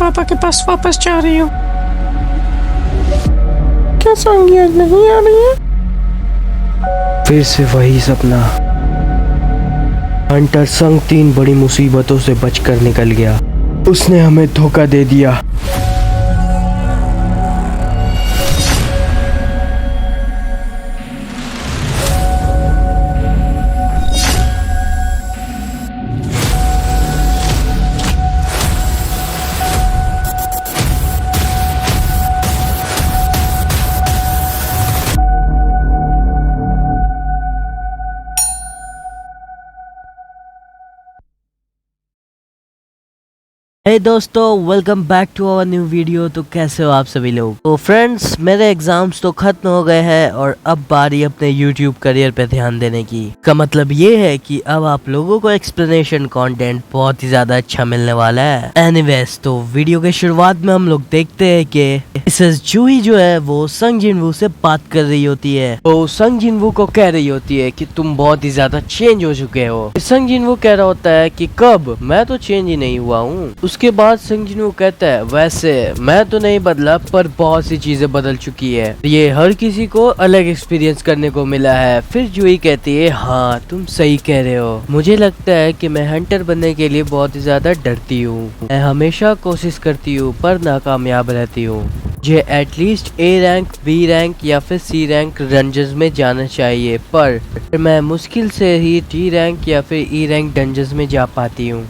पापा के पास वापस जा रही हूँ। क्या संगी आज नहीं आ रही है? फिर से वही सपना। हंटर संग 3 बड़ी मुसीबतों से बचकर निकल गया। उसने हमें धोखा दे दिया। हे दोस्तों, welcome back to our new video. तो कैसे हो आप सभी लोग? तो फ्रेंड्स, मेरे एग्जाम्स तो खत्म हो गए हैं और अब बारी अपने यूट्यूब करियर पे ध्यान देने की। का मतलब ये है कि अब आप लोगों को एक्सप्लेनेशन कंटेंट बहुत ही ज्यादा अच्छा मिलने वाला है। एनीवेज, तो वीडियो के शुरुआत में हम लोग देखते हैं कि मिसेस जूही जो है वो संग जिनवू से बात कर रही होती है। तो संग जिनवू को कह रही होती है कि तुम बहुत ही ज्यादा चेंज हो चुके हो। संग जिनवू कह रहा होता है कि कब? मैं तो चेंज ही नहीं हुआ हूँ। उसके बाद संग जिनवू कहता है वैसे मैं तो नहीं बदला, पर बहुत सी चीजें बदल चुकी है। ये हर किसी को अलग एक्सपीरियंस करने को मिला है। फिर जूही कहती है हाँ तुम सही कह रहे हो। मुझे लगता है कि मैं हंटर बनने के लिए बहुत ही ज्यादा डरती हूँ। मैं हमेशा कोशिश करती हूँ पर नाकामयाब रहती हूँ। मुझे at least A rank, B rank या फिर सी रैंक डंजन्स में जाना चाहिए, पर मैं मुश्किल से ही टी रैंक या फिर ई रैंक डंजन्स में जा पाती हूँ।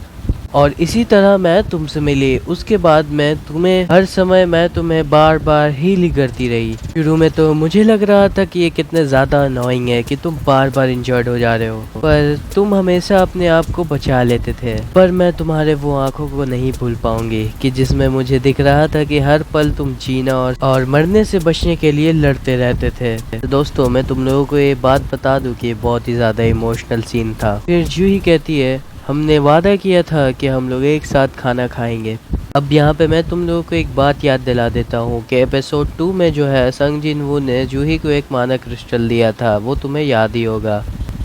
और इसी तरह मैं तुमसे मिली। उसके बाद मैं तुम्हें बार बार हील करती रही। शुरू में तो मुझे लग रहा था कि ये कितने ज्यादा अनोइंग है कि तुम बार बार इंजर्ड हो जा रहे हो, पर तुम हमेशा अपने आप को बचा लेते थे। पर मैं तुम्हारे वो आंखों को नहीं भूल पाऊंगी कि जिसमें मुझे दिख रहा था कि हर पल तुम जीना और मरने से बचने के लिए लड़ते रहते थे। तो दोस्तों, मैं तुम लोगों को ये बात बता दूं कि बहुत ही ज्यादा इमोशनल सीन था। फिर जूही कहती है हमने वादा किया था कि हम लोग एक साथ खाना खाएंगे। अब यहाँ पे मैं तुम लोगों को एक बात याद दिला देता हूँ कि एपिसोड 2 में जो है संग जिनवू ने जूही को एक माना क्रिस्टल दिया था, वो तुम्हें याद ही होगा।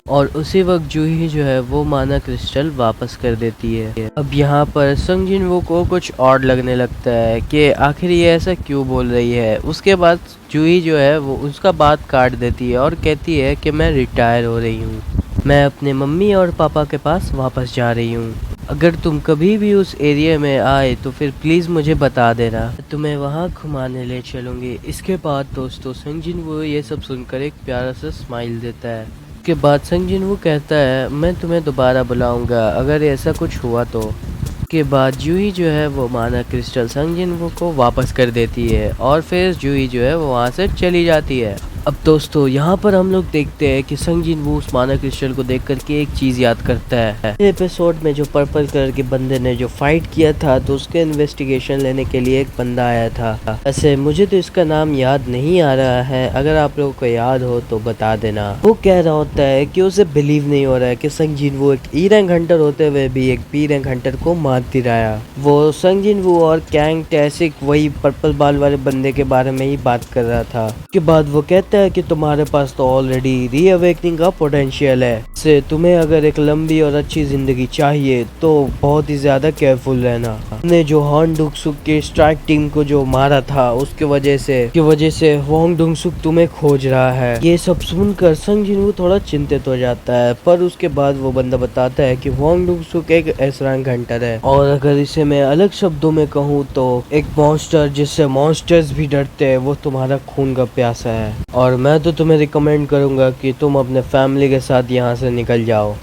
और उसी वक्त जूही जो है वो माना क्रिस्टल वापस कर देती है। अब यहाँ पर संग जिनवू को कुछ और लगने लगता है कि आखिर ये ऐसा क्यों बोल रही है। उसके बाद जूही जो है वो उसका बात काट देती है और कहती है कि मैं रिटायर हो रही हूँ। मैं अपने मम्मी और पापा के पास वापस जा रही हूँ। अगर तुम कभी भी उस एरिया में आए तो फिर प्लीज मुझे बता देना, तुम्हें वहाँ घुमाने ले चलूंगी। इसके बाद दोस्तों संग जिनवू ये सब सुनकर एक प्यारा सा स्माइल देता है। उसके बाद संग जिनवू कहता है मैं तुम्हें दोबारा बुलाऊंगा अगर ऐसा कुछ हुआ तो। के बाद जूही जो है वो माना क्रिस्टल संग जिनवू को वापस कर देती है और फिर जूही जो है वो वहाँ से चली जाती है। अब दोस्तों, यहाँ पर हम लोग देखते हैं कि संग जिनवू उस माना क्रिस्टल को देख करके एक चीज याद करता है। एपिसोड में जो पर्पल कलर के बंदे ने जो फाइट किया था तो उसके इन्वेस्टिगेशन लेने के लिए एक बंदा आया था। ऐसे मुझे तो इसका नाम याद नहीं आ रहा है, अगर आप लोगों को याद हो तो बता देना। वो कह रहा होता है कि उसे बिलीव नहीं हो रहा है कि संग जिनवू एक ई रैंक हंटर होते हुए भी एक बी रैंक हंटर को मार दिलाया। वो संग जिनवू और कैंग टैसिक वही पर्पल बाल वाले बंदे के बारे में ही बात कर रहा था। उसके बाद वो कहता है कि तुम्हारे पास तो ऑलरेडी रीअवेकनिंग का पोटेंशियल है, से तुम्हें अगर एक लंबी और अच्छी जिंदगी चाहिए तो बहुत ही ज्यादा केयरफुल रहना। ने जो हॉन डुंगसुक के स्ट्राइक टीम को जो मारा था उसके वजह से होंग डुंगसुक तुम्हें खोज रहा है। ये सब सुनकर संग जिनवू थोड़ा चिंतित हो जाता है, पर उसके बाद वो बंदा बताता है कि होंग डुंगसुक एक एस रैंक हंटर है, और अगर इसे मैं अलग शब्दों में कहूँ तो एक मॉन्स्टर जिससे मॉन्स्टर्स भी डरते हैं, वो तुम्हारा खून का प्यासा है। और मैं तो तुम्हें रिकमेंड करूंगा कि तुम अपने फैमिली के साथ यहाँ से निकल जाओ,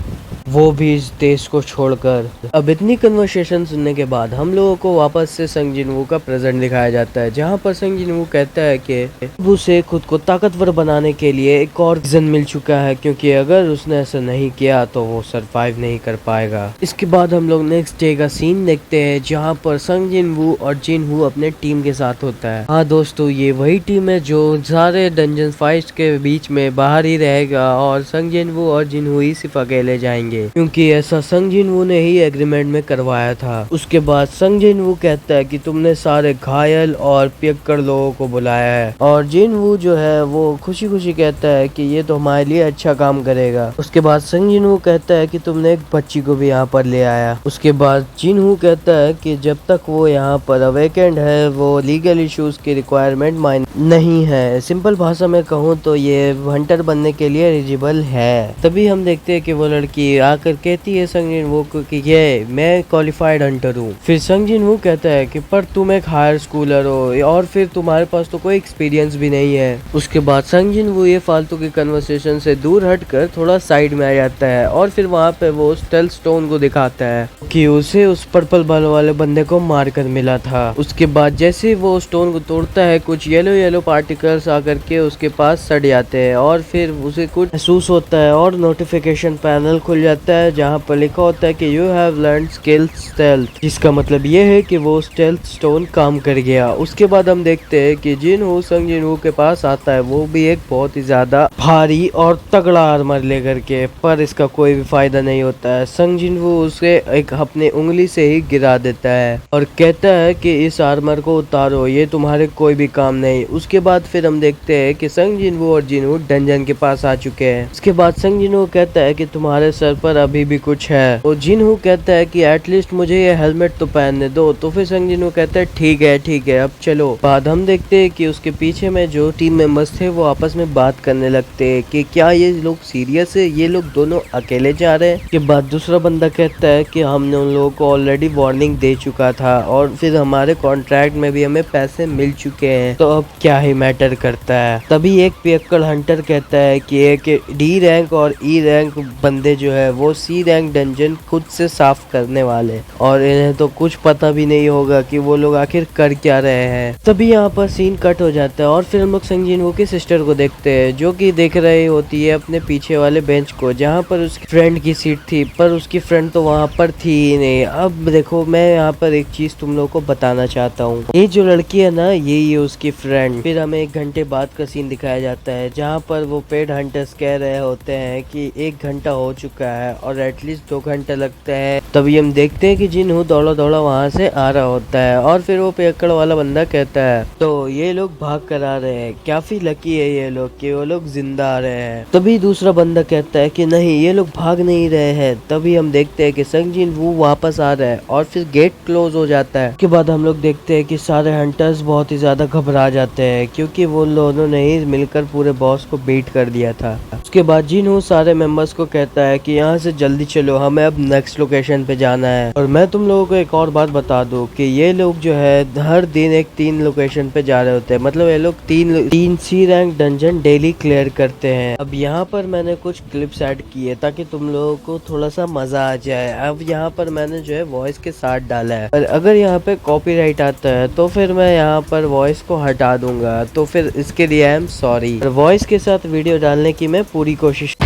वो भी इस देश को छोड़कर। अब इतनी कन्वर्सेशन सुनने के बाद हम लोगों को वापस से संग जिनवू का प्रेजेंट दिखाया जाता है, जहाँ पर संग जिनवू कहता है कि उसे खुद को ताकतवर बनाने के लिए एक और रीजन मिल चुका है, क्योंकि अगर उसने ऐसा नहीं किया तो वो सरवाइव नहीं कर पाएगा। इसके बाद हम लोग नेक्स्ट डे का सीन देखते हैं, जहाँ पर संग जिनवू और जिनहू अपने टीम के साथ होता है। हाँ दोस्तों, ये वही टीम है जो सारे डंजन फाइट्स के बीच में बाहर ही रहेगा और संग जिनवू और जिनहू ही सिर्फ अकेले जाएंगे, क्योंकि ऐसा संग जिनवू ने ही एग्री एग्रीमेंट में करवाया था। उसके बाद संग जिन वू कहता है कि तुमने सारे घायल और पियक्कड़ लोगों को बुलाया है, और जिन वू जो है वो खुशी खुशी कहता है कि ये तो हमारे लिए अच्छा काम करेगा। उसके बाद संग जिन वू कहता है कि तुमने एक बच्ची को भी यहाँ पर ले आया। उसके बाद जिन वू कहता है कि जब तक वो यहाँ पर अवेकेंड है वो लीगल इश्यूज की रिक्वायरमेंट माइन नहीं है। सिंपल भाषा में कहूँ तो ये हंटर बनने के लिए एलिजिबल है। तभी हम देखते हैं कि वो लड़की आकर कहती है संग जिन वू को कि ये मैं क्वालिफाइड हंटर हूँ। फिर संग जिन वू कहता है कि पर तुम एक हायर स्कूलर हो और फिर तुम्हारे पास तो कोई एक्सपीरियंस भी नहीं है। उसके बाद संग जिन वू ये फालतू की कन्वर्सेशन से दूर हटकर थोड़ा साइड में आ जाता है और फिर वहाँ पे वो स्टेल्थ स्टोन को दिखाता है कि उसे उस पर्पल बालों वाले बंदे को मारकर मिला था। उसके बाद जैसे वो स्टोन को तोड़ता है कुछ येलो पार्टिकल्स आकर के उसके पास सड़ जाते हैं और फिर उसे कुछ महसूस होता है और नोटिफिकेशन पैनल खुल जाता है जहाँ पर लिखा होता है कि you have learn skill stealth, जिसका मतलब ये है कि वो स्टेल्थ स्टोन काम कर गया। उसके बाद हम देखते हैं कि जिन हो संग जिन हो के पास आता है, वो भी एक बहुत ही ज्यादा भारी और तगड़ा आर्मर लेकर के, पर इसका कोई भी फायदा नहीं होता है। संग जिन वो उसे एक अपने उंगली से ही गिरा देता है और कहता है कि इस आर्मर को उतारो, ये तुम्हारे कोई भी काम नहीं। उसके बाद फिर हम देखते हैं कि संग जिनवू और जिनवू डंजन के पास आ चुके हैं। उसके बाद संग जिनवू कहता है कि तुम्हारे सर पर अभी भी कुछ है, तो जिनवू कहता है कि एटलीस्ट मुझे ये हेलमेट तो पहनने दो। तो फिर संग जिनवू कहता है ठीक है अब चलो। बाद हम देखते हैं कि उसके पीछे में जो टीम मेंबर्स थे वो आपस में बात करने लगते हैं कि क्या ये लोग सीरियस है, ये लोग दोनों अकेले जा रहे हैं। के बाद दूसरा बंदा कहता है कि हमने उन लोगों को ऑलरेडी वार्निंग दे चुका था और फिर हमारे कॉन्ट्रैक्ट में भी हमें पैसे मिल चुके हैं, तो अब क्या ही मैटर करता है। तभी एक पियक्कड़ हंटर कहता है कि एक डी रैंक और ई रैंक बंदे जो है वो सी रैंक डंजन खुद से साफ करने वाले, और इन्हें तो कुछ पता भी नहीं होगा कि वो लोग आखिर कर क्या रहे हैं। तभी यहाँ पर सीन कट हो जाता है और फिर हम लोग संग जिनवू की सिस्टर को देखते हैं जो कि देख रही होती है अपने पीछे वाले बेंच को जहाँ पर उसकी फ्रेंड की सीट थी, पर उसकी फ्रेंड तो वहाँ पर थी ही नहीं। अब देखो मैं यहाँ पर एक चीज तुम लोगों को बताना चाहता हूँ, ये जो लड़की है ना यही है उसकी फ्रेंड। फिर हमें 1 घंटे बाद का सीन दिखाया जाता है जहाँ पर वो पेड हंटर्स कह रहे होते हैं कि 1 घंटा हो चुका है और एटलीस्ट 2 घंटे लगते हैं। तभी हम देखते हैं कि जिनहू दौड़ा वहाँ से आ रहा होता है और फिर वो पियक्कड़ वाला बंदा कहता है तो ये लोग भाग कर आ रहे हैं, काफी लकी है ये लोग कि वो लोग जिंदा आ रहे हैं। तभी दूसरा बंदा कहता है कि नहीं ये लोग भाग नहीं रहे हैं। तभी हम देखते हैं कि संग जिनवू वापस आ रहा है और फिर गेट क्लोज हो जाता है। उसके बाद हम लोग देखते हैं कि सारे हंटर्स बहुत ही ज्यादा घबरा जाते हैं क्योंकि वो दोनों ने ही मिलकर पूरे बॉस को बीट कर दिया था। उसके बाद जिनहू सारे मेंबर्स को कहता है कि यहाँ से जल्दी चलो, हमें अब नेक्स्ट लोकेशन पे जाना है। और मैं तुम लोगों को एक और बात बता दूं कि ये लोग जो है हर दिन एक 3 लोकेशन पे जा रहे होते हैं, मतलब ये लोग 3 सी रैंक डंजन डेली क्लियर करते हैं। अब यहाँ पर मैंने कुछ क्लिप्स ऐड किए ताकि तुम लोगों को थोड़ा सा मजा आ जाए। अब यहाँ पर मैंने जो है वॉइस के साथ डाला है, और अगर यहाँ पे कॉपीराइट आता है तो फिर मैं यहाँ पर वॉइस को हटा दूंगा, तो फिर इसके लिए आई एम सॉरी। वॉइस के साथ वीडियो डालने की मैं पूरी कोशिश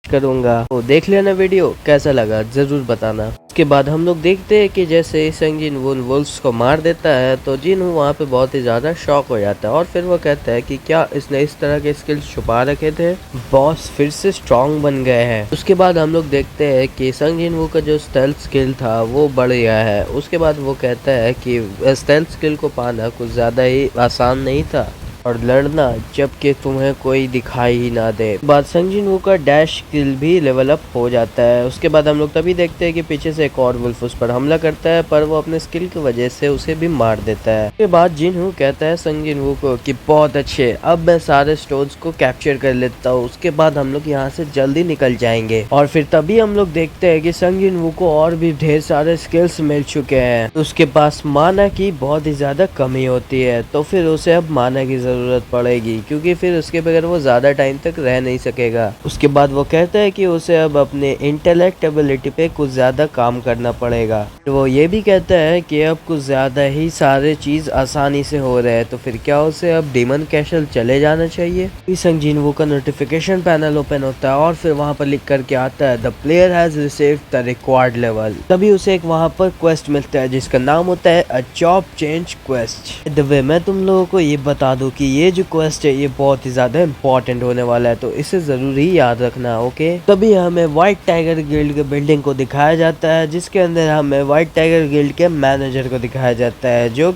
करूंगा। तो देख लेना वीडियो, कैसा लगा जरूर बताना। उसके बाद हम लोग देखते हैं कि जैसे संग जिनवू वुल्फ्स को मार देता है तो जिनहू वहाँ पे बहुत ही ज्यादा शॉक हो जाता है और फिर वो कहता है कि क्या इसने इस तरह के स्किल्स छुपा रखे थे, बॉस फिर से स्ट्रॉन्ग बन गए हैं। उसके बाद हम लोग देखते हैं कि संग जिनवू का जो स्टेल्थ स्किल था वो बढ़ गया है। उसके बाद वो कहता है कि स्टेल्थ स्किल को पाना कुछ ज्यादा ही आसान नहीं था और लड़ना जबकि तुम्हें कोई दिखाई ही ना दे। बाद संग जिन वू का डैश स्किल भी लेवल अप हो जाता है। उसके बाद हम लोग तभी देखते हैं कि पीछे से एक और वुल्फ उस पर हमला करता है, पर वो अपने स्किल की वजह से उसे भी मार देता है। उसके बाद जिन वू कहता है संग जिन वू को कि बहुत अच्छे, अब मैं सारे स्टोन्स को कैप्चर कर लेता हूँ, उसके बाद हम लोग यहाँ से जल्दी निकल जाएंगे। और फिर तभी हम लोग देखते हैं कि संग जिन वू को और भी ढेर सारे स्किल्स मिल चुके हैं। उसके पास माना की बहुत ही ज्यादा कमी होती है, तो फिर उसे अब माना की जरूरत पड़ेगी, क्योंकि फिर उसके बगैर वो ज्यादा टाइम तक रह नहीं सकेगा। उसके बाद वो कहता है कि उसे अब अपने इंटेलेक्ट एबिलिटी पे कुछ ज्यादा काम करना पड़ेगा। तो वो ये भी कहता है कि अब कुछ ज्यादा ही सारे चीज आसानी से हो रहे हैं, तो फिर क्या उसे अब डीमन कैसल चले जाना चाहिए। संग जिन वू का नोटिफिकेशन पैनल ओपन होता है और फिर वहाँ पर लिख करके आता है the player has received the required level. तभी उसे एक वहाँ पर क्वेस्ट मिलता है जिसका नाम होता है a job change quest. The way मैं तुम लोगों को ये बता दूं कि ये जो क्वेस्ट है ये बहुत ही ज्यादा इम्पोर्टेंट होने वाला है, तो इसे जरूरी याद रखना, ओके। तभी हमें व्हाइट टाइगर गिल्ड के बिल्डिंग को दिखाया जाता है, जिसके अंदर हमें व्हाइट टाइगर गिल्ड के मैनेजर को दिखाया जाता है, जो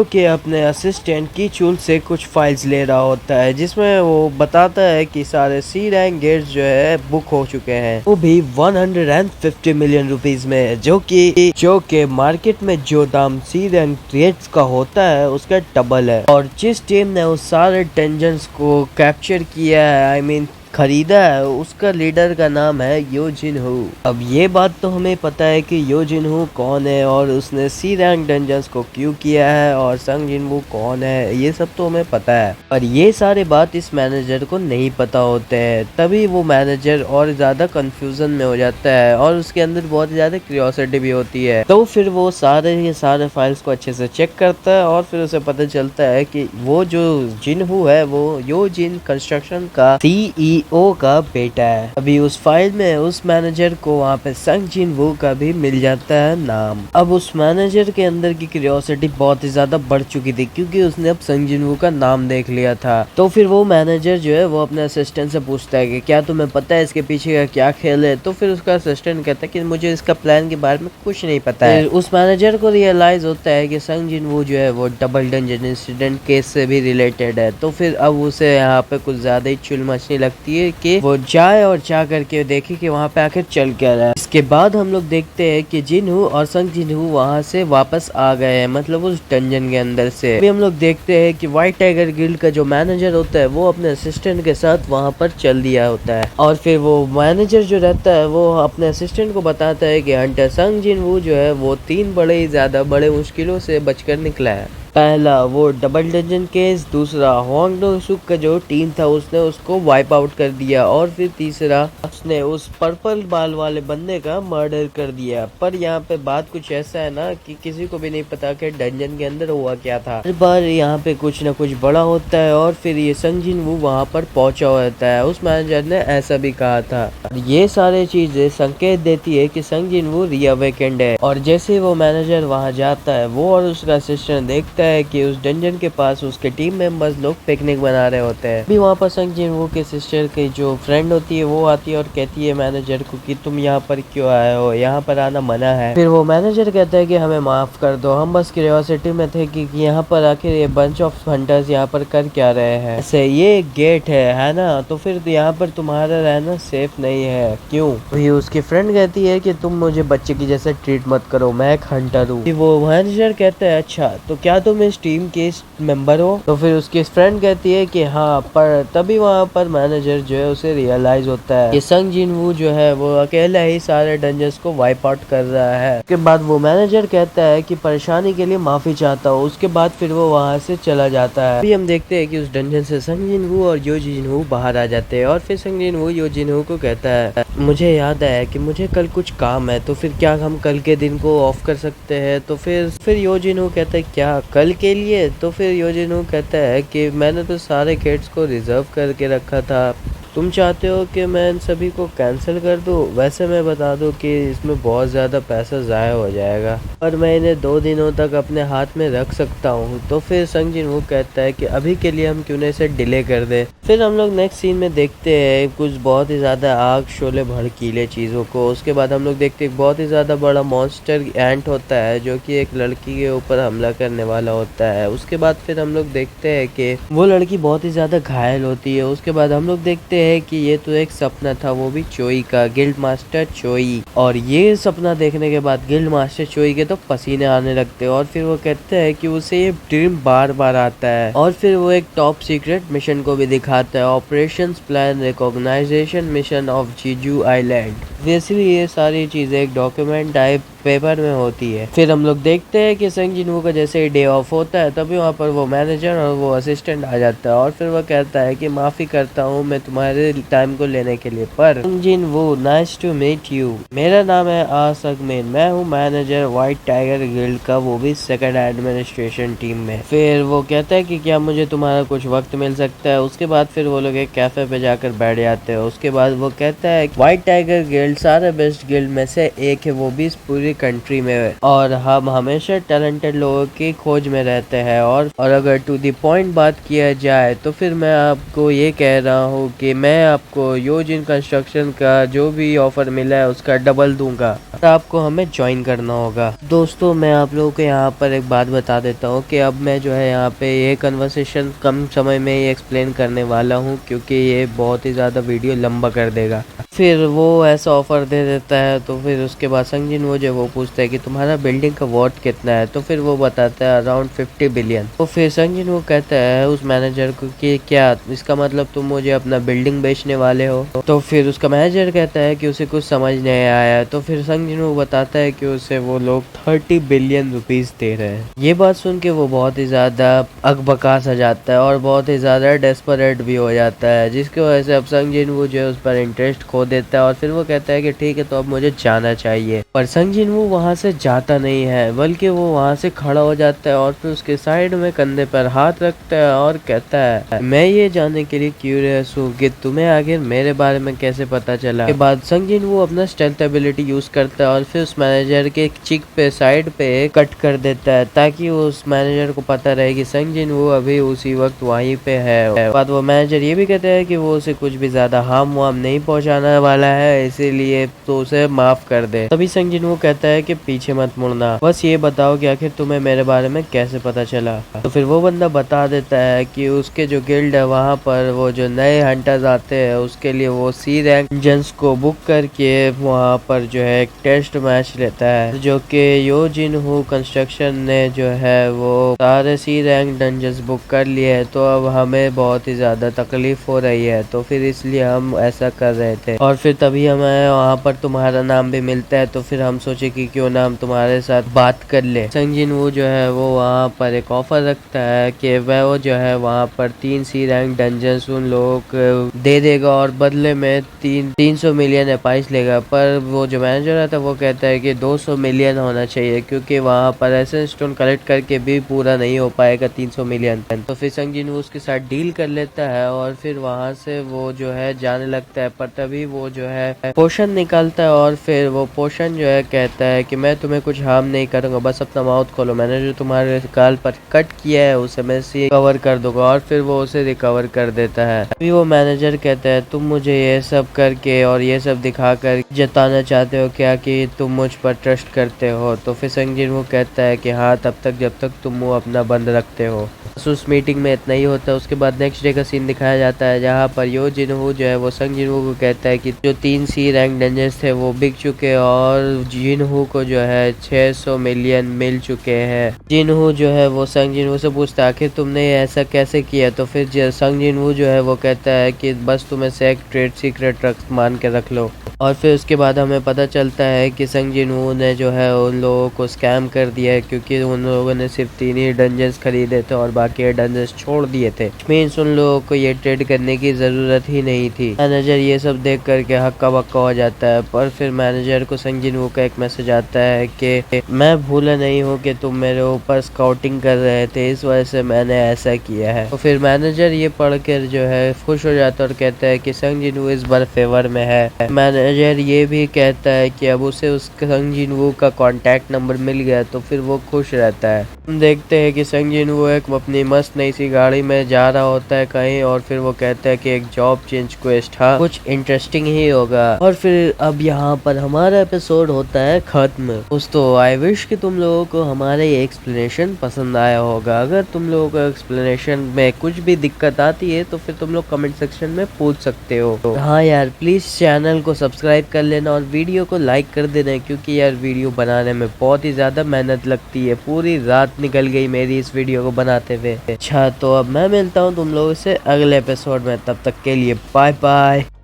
कि अपने असिस्टेंट की चूल से कुछ फाइल्स ले रहा होता है, जिसमें वो बताता है कि सारे सी रैंक गेट्स जो है बुक हो चुके हैं, वो भी 150 मिलियन रुपीस में, जो कि मार्केट में जो दाम सी रैंक गेट्स का होता है उसका डबल है। और जिस टीम ने उस सारे डेंजन्स को कैप्चर किया है, आई मीन खरीदा है, उसका लीडर का नाम है यो जिन हू। अब ये बात तो हमें पता है कि यो जिन हू कौन है और उसने सी रैंक डंजन्स को क्यों किया है और संग जिन वू कौन है, ये सब तो हमें पता है, पर ये सारे बात इस मैनेजर को नहीं पता होते हैं। तभी वो मैनेजर और ज्यादा कंफ्यूजन में हो जाता है और उसके अंदर बहुत ज्यादा क्यूरियोसिटी भी होती है। तो फिर वो सारे फाइल्स को अच्छे से चेक करता है और फिर उसे पता चलता है कि वो जो जिन हू है वो यो जिन कंस्ट्रक्शन का CEO का बेटा है। अभी उस फाइल में उस मैनेजर को वहाँ पे संग जिन वू का भी मिल जाता है नाम। अब उस मैनेजर के अंदर की क्यूरियोसिटी बहुत ही ज्यादा बढ़ चुकी थी, क्योंकि उसने अब संग जिन वू का नाम देख लिया था। तो फिर वो मैनेजर जो है वो अपने असिस्टेंट से पूछता है कि क्या तुम्हें पता है इसके पीछे का क्या खेल है। तो फिर उसका असिस्टेंट कहता है कि मुझे इसका प्लान के बारे में कुछ नहीं पता है। उस मैनेजर को रियलाइज होता है कि संग जिन वू जो है वो डबल डंजन इंसिडेंट केस से भी रिलेटेड है। तो फिर अब उसे यहाँ पे कुछ ज्यादा ही चुल मचने लगती है कि वो जाए और जा करके देखे कि वहाँ पे आखिर चल क्या रहा है। इसके बाद हम लोग देखते हैं कि जिन हू और संग जिन हू वहाँ से वापस आ गए हैं, मतलब उस डंजन के अंदर से। अभी हम लोग देखते हैं कि व्हाइट टाइगर गिल्ड का जो मैनेजर होता है वो अपने असिस्टेंट के साथ वहाँ पर चल दिया होता है और फिर वो मैनेजर जो रहता है वो अपने असिस्टेंट को बताता है कि हंटर संग जिन वू जो है वो 3 बड़े ही ज्यादा बड़े मुश्किलों से बचकर निकला है। पहला वो डबल डंजन केस, दूसरा होंग डो सुक का जो टीम था उसने उसको वाइप आउट कर दिया और फिर तीसरा उसने उस पर्पल बाल वाले बंदे का मर्डर कर दिया। पर यहाँ पे बात कुछ ऐसा है ना कि किसी को भी नहीं पता कि डंजन के अंदर हुआ क्या था। हर बार यहाँ पे कुछ ना कुछ बड़ा होता है और फिर ये संग जिन वू वहाँ पर पहुंचा होता है। उस मैनेजर ने ऐसा भी कहा था। ये सारे चीजें संकेत देती है कि संग जिन वू रीअवेकेंड है। और जैसे वो मैनेजर वहाँ जाता है वो और उसका असिस्टेंट देखता है कि उस डंजन के पास उसके टीम मेंबर्स लोग पिकनिक बना रहे होते हैं। भी वहाँ पर संग जिन वू के सिस्टर की जो फ्रेंड होती है वो आती है और कहती है मैनेजर को कि तुम यहाँ पर क्यों आए हो, यहाँ पर आना मना है। फिर वो मैनेजर कहता है कि हमें माफ कर दो, हम बस क्यूरियोसिटी में थे कि यहाँ पर आखिर ये बंच ऑफ हंटर्स यहाँ पर कर क्या रहे हैं। ऐसे ये गेट है ना, तो फिर यहाँ पर तुम्हारा रहना सेफ नहीं है। क्यों? वही उसकी फ्रेंड कहती है कि तुम मुझे बच्चे की जैसे ट्रीट मत करो, मैं एक हंटर हूँ। वो मैनेजर कहता है अच्छा तो क्या तुम इस टीम के मेंबर हो? तो फिर उसकी फ्रेंड कहती है कि हाँ, पर तभी वहाँ पर मैनेजर जो है उसे रियलाइज होता है कि संग जिन वू जो है वो अकेला ही सारे डंजन्स को वाइप आउट कर रहा है। उसके बाद वो मैनेजर कहता है कि परेशानी के लिए माफी चाहता हूँ। उसके बाद फिर वो वहाँ से चला जाता है। अभी हम देखते हैं कि उस डंजन से संग जिन वू और यो जिन वू बाहर आ जाते हैं और फिर संग जिन वू यो जिन वू को कहता है मुझे याद आया कि मुझे कल कुछ काम है, तो फिर क्या हम कल के दिन को ऑफ कर सकते हैं? तो फिर यो जिन वू कहता है क्या कल के लिए? तो फिर यो जिन वू कहता है कि मैंने तो सारे गेट्स को रिजर्व करके रखा था, तुम चाहते हो कि मैं इन सभी को कैंसिल कर दूं? वैसे मैं बता दूं कि इसमें बहुत ज़्यादा पैसा ज़ाया हो जाएगा और मैं इन्हें 2 दिनों तक अपने हाथ में रख सकता हूं। तो फिर संग जिन वो कहता है कि अभी के लिए हम क्यों ना इसे डिले कर दें। फिर हम लोग नेक्स्ट सीन में देखते हैं कुछ बहुत ही ज़्यादा आग शोले भड़कीले चीज़ों को। उसके बाद हम लोग देखते हैं बहुत ही ज़्यादा बड़ा मॉन्स्टर एंट होता है जो कि एक लड़की के ऊपर हमला करने वाला होता है। उसके बाद फिर हम लोग देखते हैं कि वो लड़की बहुत ही ज़्यादा घायल होती है। उसके बाद हम लोग देखते हैं कि ये तो एक सपना था, वो भी चोई का, गिल्ड मास्टर चोई। और ये सपना देखने के बाद गिल्ड मास्टर चोई के तो पसीने आने लगते हैं और फिर वो कहते हैं कि उसे ये ड्रीम बार बार आता है। और फिर वो एक टॉप सीक्रेट मिशन को भी दिखाता है, operation plan recognisation mission of Jeju island. वैसे भी ये सारी चीजें एक डॉक्यूमेंट टाइप पेपर में होती है। फिर हम लोग देखते हैं कि संग जिनवू का जैसे ही डे ऑफ होता है तभी वहाँ पर वो मैनेजर और वो असिस्टेंट आ जाता है और फिर वो कहता है कि माफी करता हूँ मैं तुम्हारे टाइम को लेने के लिए, पर Sung Jinwoo nice to meet you, मेरा नाम है आ सगमिन, मैं हूँ मैनेजर व्हाइट टाइगर गिल्ड का, वो भी सेकंड एडमिनिस्ट्रेशन टीम में। फिर वो कहता है कि क्या मुझे तुम्हारा कुछ वक्त मिल सकता है। उसके बाद फिर वो लोग एक कैफे पे जाकर बैठ जाते हैं। उसके बाद वो कहता है व्हाइट टाइगर गिल्ड सारे बेस्ट गिल्ड में से एक है, वो भी इस पूरी कंट्री में, और हम हमेशा टैलेंटेड लोगों की खोज में रहते हैं। और अगर टू द पॉइंट बात किया जाए तो फिर मैं आपको ये कह रहा हूँ कि मैं आपको योजिन कंस्ट्रक्शन का जो भी ऑफर मिला है उसका डबल दूंगा, तो आपको हमें ज्वाइन करना होगा। दोस्तों मैं आप लोगों को यहाँ पर एक बात बता देता हूँ कि अब मैं जो है यहाँ पे ये कन्वर्सेशन कम समय में ही एक्सप्लेन करने वाला हूँ क्योंकि ये बहुत ही ज़्यादा वीडियो लंबा कर देगा। फिर वो ऐसा ऑफर दे देता है तो फिर उसके बाद संग जिनवू जो वो पूछता है कि तुम्हारा बिल्डिंग का वर्थ कितना है, तो फिर वो बताता है अराउंड 50 बिलियन। तो फिर संग जिनवू कहता है उस मैनेजर को कि क्या इसका मतलब तुम मुझे अपना बिल्डिंग बेचने वाले हो। तो फिर उसका मैनेजर कहता है कि उसे कुछ समझ नहीं आया। तो फिर संग जिनवू बताता है कि उसे वो लोग 30 बिलियन रुपीस दे रहे हैं। ये बात सुन के वो बहुत ही ज्यादा अकबकास आ जाता है और बहुत ही ज्यादा डेस्परेट भी हो जाता है, जिसकी वजह से अब संग जिनवू जो है उस पर इंटरेस्ट खो देता है और फिर वो कहता है कि ठीक है तो अब मुझे जाना चाहिए। पर संग जिनवू वहाँ से जाता नहीं है बल्कि वो वहाँ से खड़ा हो जाता है और फिर उसके साइड में कंधे पर हाथ रखता है और कहता है मैं ये जानने के लिए क्यूरियस हूँ कि तुम्हें आगे मेरे बारे में कैसे पता चला। के बाद संग जिनवू अपना स्टेल्थ एबिलिटी यूज करता है और फिर उस मैनेजर के चिक पे साइड पे कट कर देता है ताकि उस मैनेजर को पता रहे कि संग जिनवू अभी उसी वक्त वहीं पे है। बाद वो मैनेजर ये भी कहता है कि वो उसे कुछ भी ज्यादा हार्म वार्म नहीं पहुंचाने वाला है, इसीलिए तो उसे माफ कर दे। तभी संग जिनवू कहता है कि पीछे मत मुड़ना, बस ये बताओ कि आखिर तुम्हें मेरे बारे में कैसे पता चला। तो फिर वो बंदा बता देता है कि उसके जो गिल्ड है वहाँ पर वो जो नए हंटर्स आते हैं उसके लिए वो सी रैंक डंजन्स को बुक करके वहाँ पर जो है एक टेस्ट मैच लेता है, जो कि यो जिन हू कंस्ट्रक्शन ने जो है वो सारे सी रैंक डंजन्स बुक कर लिए है। तो अब हमें बहुत ही ज्यादा तकलीफ हो रही है तो फिर इसलिए हम ऐसा कर रहे थे और फिर तभी हमें वहाँ पर तुम्हारा नाम भी मिलता है तो फिर हम सोचे कि क्यों ना हम तुम्हारे साथ बात कर ले। संग जिनवू जो है वो वहाँ पर एक ऑफर रखता है कि वह वो जो है वहाँ पर 3 सी रैंक डंजन्स उन लोगों को दे देगा और बदले में 300 मिलियन एपाइस लेगा। पर वो जो मैनेजर आता है वो कहता है कि 200 मिलियन होना चाहिए क्योंकि वहाँ पर ऐसे स्टोन कलेक्ट करके भी पूरा नहीं हो पाएगा 300 मिलियन। तो फिर संग जिनवू उसके साथ डील कर लेता है और फिर वहाँ से वो जो है जाने लगता है। पर तभी वो जो है पोशन निकालता है और फिर वो पोशन जो है कहता है कि मैं तुम्हें कुछ हार्म नहीं करूंगा, बस अपना माउथ खोलो, मैंने जो तुम्हारे गाल पर कट किया है उसे मैं कवर कर दूंगा। और फिर वो उसे रिकवर कर देता है। अभी वो मैनेजर कहता है तुम मुझे ये सब करके और ये सब दिखाकर जताना चाहते हो क्या कि तुम मुझ पर ट्रस्ट करते हो। तो फिर संग जिनवू कहता है कि हाँ तब तक जब तक तुम मुंह अपना बंद रखते हो। उस मीटिंग में इतना ही होता है। उसके बाद नेक्स्ट डे का सीन दिखाया जाता है जहाँ पर यो जिनवू जो है वो संग जिनवू को कहता है कि जो 3 सी रैंक डंजन्स थे वो बिक चुके और जिनहू को जो है 600 मिलियन मिल चुके हैं। जिनहू जो है वो संग जिनवू से पूछता है आखिर तुमने ऐसा कैसे किया। तो फिर संग जिनवू जो है वो कहता है कि बस तुम्हें से एक ट्रेड सीक्रेट मान के रख लो। और फिर उसके बाद हमें पता चलता है कि संग जिन वू ने जो है उन लोगों को स्कैम कर दिया है, क्योंकि उन लोगों ने सिर्फ 3 ही डंजन्स खरीदे थे और बाकी डंजन्स छोड़ दिए थे। मीन्स उन लोगों को ये ट्रेड करने की जरूरत ही नहीं थी। मैनेजर ये सब देख करके हक्का बक्का हो जाता है, पर फिर मैनेजर को संग जिन वू का एक मैसेज आता है कि मैं भूला नहीं हूँ कि तुम मेरे ऊपर स्काउटिंग कर रहे थे, इस वजह से मैंने ऐसा किया है। तो फिर मैनेजर ये पढ़कर जो है खुश हो जाता है और कहता है कि संग जिन वू इस बार फेवर में है। मैनेजर ये भी कहता है कि अब उसे उस संग जिन वू का कॉन्टैक्ट नंबर मिल गया, तो फिर वो खुश रहता है। हम देखते हैं कि संग जिन वू एक अपनी मस्त नई सी गाड़ी में जा रहा होता है कहीं, और फिर वो कहता है कि एक जॉब चेंज क्वेस्ट था, कुछ इंटरेस्टिंग ही होगा। और फिर अब यहाँ पर हमारा एपिसोड होता है खत्म। दोस्तों आई विश कि तुम लोगों को हमारा ये एक्सप्लेनेशन पसंद आया होगा। अगर तुम लोगों को एक्सप्लेनेशन में कुछ भी दिक्कत आती है तो फिर तुम लोग कमेंट सेक्शन में पूछ सकते हो। तो हाँ यार, प्लीज चैनल को सब्सक्राइब कर लेना और वीडियो को लाइक कर देना, क्योंकि यार वीडियो बनाने में बहुत ही ज्यादा मेहनत लगती है। पूरी रात निकल गई मेरी इस वीडियो को बनाते हुए। अच्छा, तो अब मैं मिलता हूँ तुम लोगों से अगले एपिसोड में, तब तक के लिए बाय बाय।